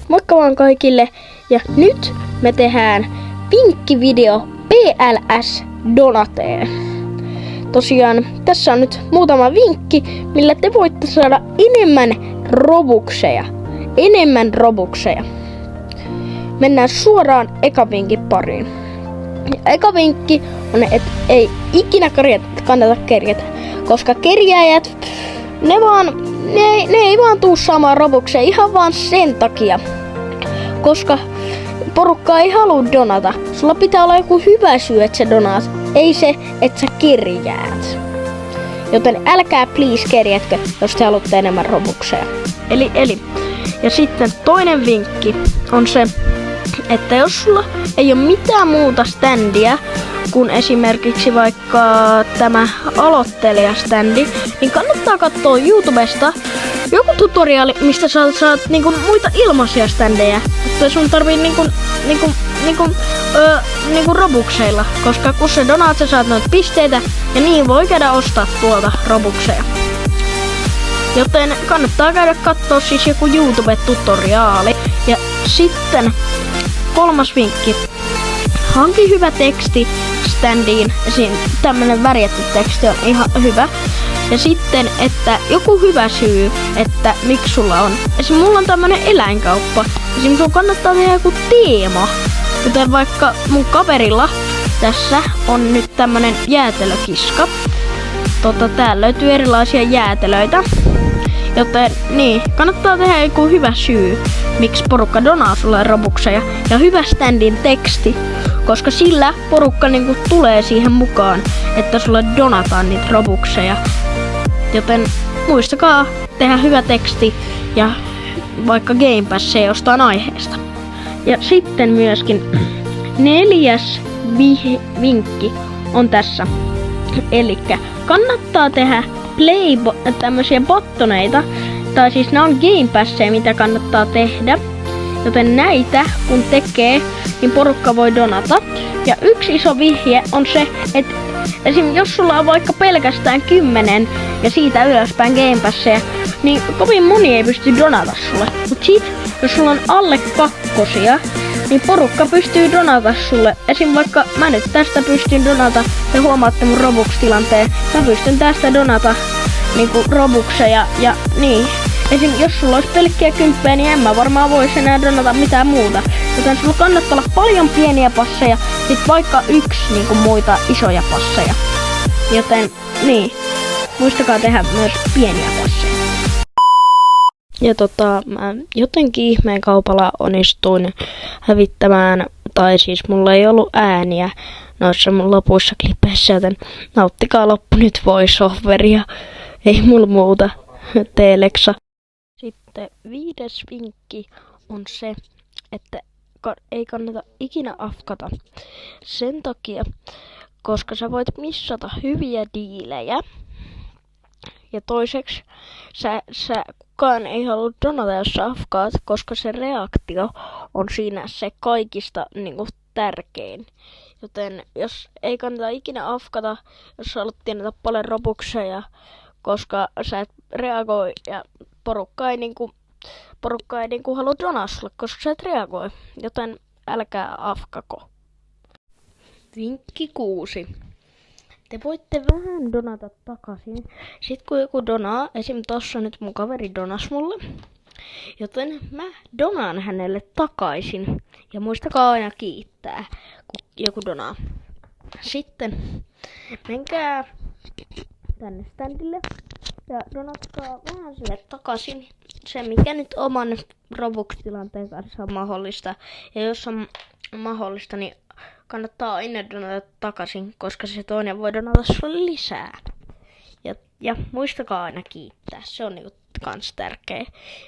Moikka vaan kaikille! Ja nyt me tehdään vinkkivideo PLS Donateen. Tosiaan tässä on nyt muutama vinkki, millä te voitte saada enemmän robukseja. Mennään suoraan eka vinkin pariin. Eka vinkki on, että ei ikinä kannata kerjätä, koska kerjääjät, ne ei vaan tuu saamaan robuksia ihan vaan sen takia, koska porukka ei halua donata. Sulla pitää olla joku hyvä syy, että sä donaat, ei se, että sä kerjäät. Joten älkää please kerjätkö, jos te haluatte enemmän robukseja. Eli. Ja sitten toinen vinkki on se, että jos sulla ei ole mitään muuta standia kuin esimerkiksi vaikka tämä aloittelijaständi, niin kannattaa katsoa YouTubesta joku tutoriaali, mistä saat niinku muita ilmaisia standeja, mutta sun tarvii niinku robukseilla, koska kun sä donaat, sä saat noita pisteitä ja niin voi käydä ostaa tuolta robukseja. Joten kannattaa käydä kattoo siis joku YouTube-tutoriaali. Ja sitten kolmas vinkki. Hanki hyvä teksti standiin. Tämmönen värjätty teksti on ihan hyvä. Ja sitten, että joku hyvä syy, että miksi sulla on. Esimerkiksi mulla on tämmönen eläinkauppa. Esimerkiksi sun kannattaa tehdä joku teema. Kuten vaikka mun kaverilla tässä on nyt tämmönen jäätelökiska. Täällä löytyy erilaisia jäätelöitä. Joten niin, kannattaa tehdä joku hyvä syy, miksi porukka donaa sulle robukseja. Ja hyvä standin teksti, koska sillä porukka niinku tulee siihen mukaan, että sulle donataan niitä robukseja. Joten muistakaa tehdä hyvä teksti ja vaikka Game Pass jostain aiheesta. Ja sitten myöskin neljäs vinkki on tässä. Elikkä kannattaa tehdä tämmösiä bottoneita, tai siis nämä on Game Passeja, mitä kannattaa tehdä. Joten näitä kun tekee, niin porukka voi donata. Ja yksi iso vihje on se, että esim. Jos sulla on vaikka pelkästään 10 ja siitä ylöspäin Game Passeja, niin kovin moni ei pysty donata sulle. Mut sit, jos sulla on alle 2, niin porukka pystyy donata sulle. Esim. Vaikka mä nyt tästä pystyn donata, te huomaatte mun Robux-tilanteen, mä pystyn tästä donata niinku robukseja ja niin. Esim. Jos sulla olisi pelkkiä 10, niin en mä varmaan voisi enää donata mitään muuta. Joten sulla kannattaa olla paljon pieniä passeja, sit vaikka 1 niinku muita isoja passeja. Joten niin, muistakaa tehdä myös pieniä passeja. Ja mä jotenkin ihmeen kaupalla onnistuin hävittämään, tai siis mulla ei ollut ääniä noissa mun lopuissa klippeissä, joten nauttikaa loppu nyt voiceoveria, ei mulla muuta, Teleksa. Sitten 5. vinkki on se, että ei kannata ikinä afkata sen takia, koska sä voit missata hyviä diilejä. Ja toiseksi, kukaan ei halua donata, jos sä afkaat, koska se reaktio on siinä se kaikista niinku tärkein. Joten jos ei kannata ikinä afkata, jos sä haluat tienata paljon robukseja, koska sä et reagoi ja porukka ei niinku halua donaa sulle, koska sä et reagoi. Joten älkää afkako. Vinkki 6. Te voitte vähän donata takaisin. Sitten kun joku donaa, esim. Tossa nyt mun kaveri donas mulle. Joten mä donaan hänelle takaisin. Ja muistakaa aina kiittää, kun joku donaa. Sitten menkää tänne standille ja donatkaa vähän sille takaisin. Se mikä nyt oman Robux-tilanteen kanssa on mahdollista. Ja jos on mahdollista, niin kannattaa aina donata takaisin, koska se toinen voi donata sulle lisää. Ja muistakaa aina kiittää, se on niinku kans tärkeä.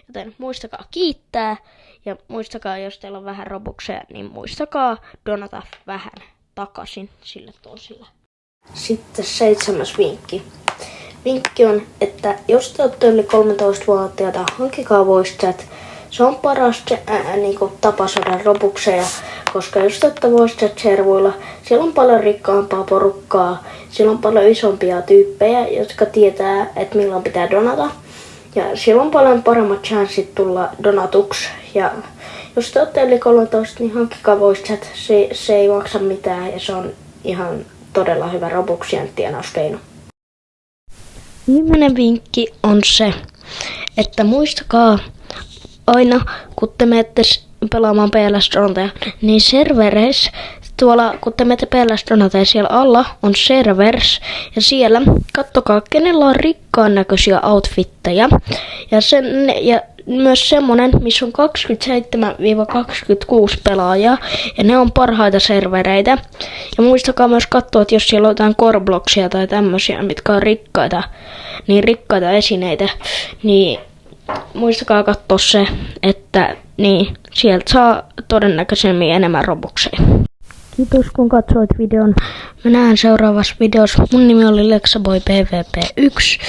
Joten muistakaa kiittää ja muistakaa, jos teillä on vähän robukseja, niin muistakaa donata vähän takaisin sille toiselle. Sitten 7. vinkki. Vinkki on, että jos te olette yli 13-vuotiaita, hankkikaa voice chat. Se on paras niinku tapa saada robukseja, koska jos te olette voice chat-servuilla, siellä on paljon rikkaampaa porukkaa, siellä on paljon isompia tyyppejä, jotka tietää, että milloin pitää donata. Ja siellä on paljon paremmat chanssit tulla donatuksi. Ja jos te olette yli 13, niin hankkikaa Voice Chat. Se ei maksa mitään ja se on ihan todella hyvä Robuxien tienauskeino. Viimeinen vinkki on se, että muistakaa aina, kun te menette pelaamaan PLS Donatea, niin servereissä, tuolla kun te menette PLS Donatea, siellä alla on servers, ja siellä kattokaa, kenellä on rikkaan näköisiä outfitteja, ja myös semmonen, missä on 27-26 pelaajaa, ja ne on parhaita servereitä. Ja muistakaa myös katsoa, että jos siellä on jotain Coreblocksia tai tämmösiä, mitkä on rikkaita esineitä, niin muistakaa katsoa se, että niin, sieltä saa todennäköisemmin enemmän Robuxeja. Kiitos kun katsoit videon. Me nähdään seuraavassa videossa. Mun nimi oli Lexaboy PvP1.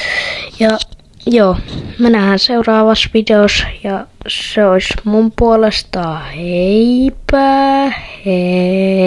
Ja joo, me nähdään seuraavassa videossa. Ja se olisi mun puolesta heipä hei.